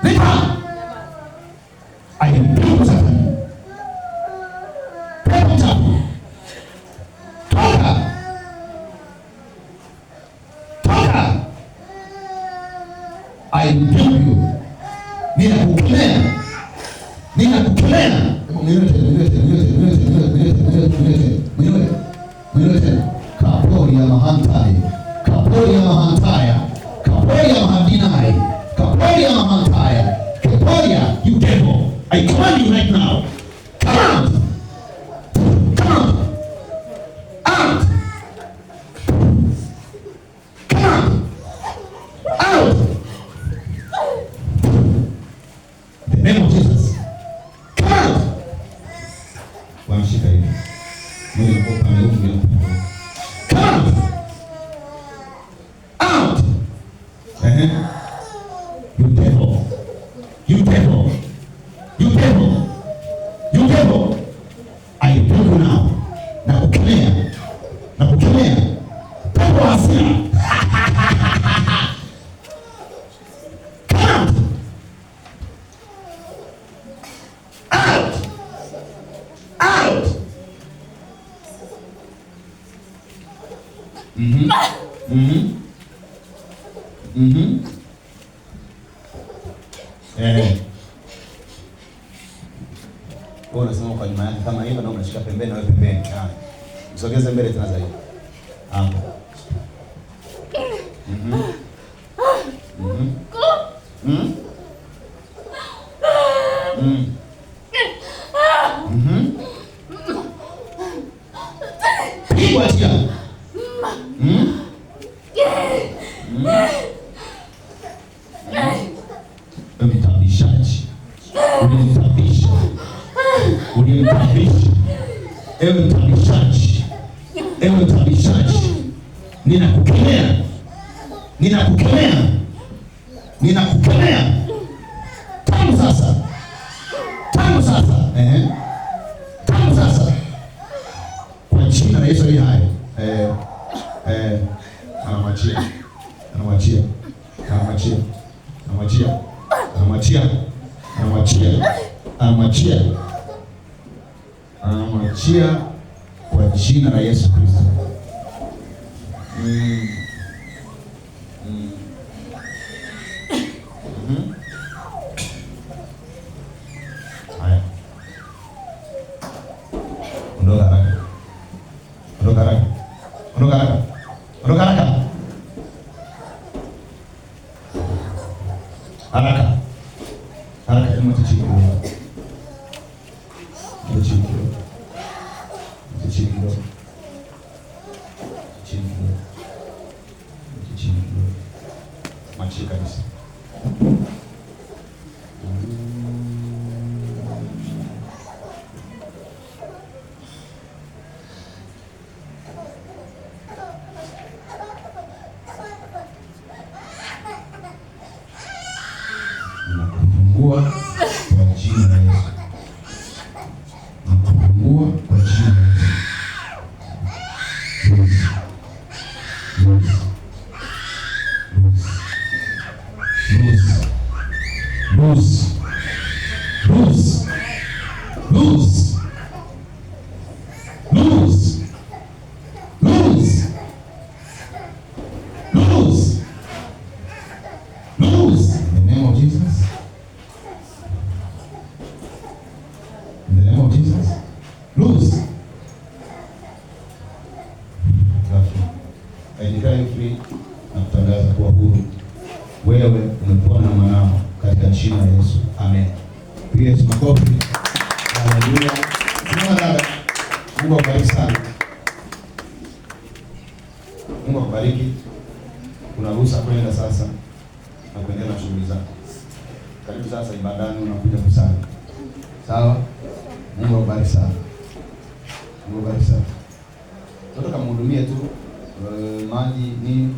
Lipa. Alimpiga Shetani. Pepo chafu. Toka. Toka. Alimpiga. Ninakukemea. Ninakukemea. Kapori ya mahantai. Kapori ya mahantaya. Kapori ya mahadinai. Kapori ya mahantaya. Kapori ya, you devil. I command you right now. Come out. Come out. Out. Come out. Out. The name of Jesus. Come out. Wamshika hivi. Mungu kwa upande huu ndio. Come out. Out. You devil. You devil. You devil. You devil. I tell you now. Na kukemea. Na kukemea. Pepo hasira. Come out. Out. Out. Wewe unasema kwa nyuma yake kama hivyo na unashika pembeni na wewe pembeni. Msogeze mbele tena zaidi. Hapo. Pigwa tia. Mtabishaji. Ulimtabisha. Ulimtabisha. Ewe mtabishaji. Ewe mtabishaji. Ninakukemea. Ninakukemea. Ninakukemea. Tangu sasa. Tangu sasa. Tangu sasa. Kwa jina la Yesu aliye hai. Anamwachia. Anamwachia. Anamwachia. Anamwachia. Anamwachia. Anamwachia. Anamwachia. Anamwachia kwa jina la Yesu Kristo. Haya. Ondoka haraka. Ondoka haraka. Ondoka haraka. Ondoka haraka. Haraka. Haraka kama tuchiki. Tuchiki. Tuchiki. Tuchiki. Tuchiki. Machi kabisa. Nakufungua kwa jina la Yesu. Nakufungua kwa jina la Yesu. Loose. Loose. Loose. Loose. Loose. Loose. Loose. In the name of Jesus. In the name of Jesus. Loose. I declare you free na kutangaza kuwa huru. Wewe umepona na mwanao katika jina la Yesu. Amen. Piga makofi. Haleluya. Mungu akubariki sana. Mungu akubariki. Kuna ruhusa kwenda sasa na kuendelea na shughuli zako. Karibu sasa ibadani unakuja kusali. Sawa? Mungu akubariki sana. Mungu akubariki sana. Tunataka mhudumie tu maji nini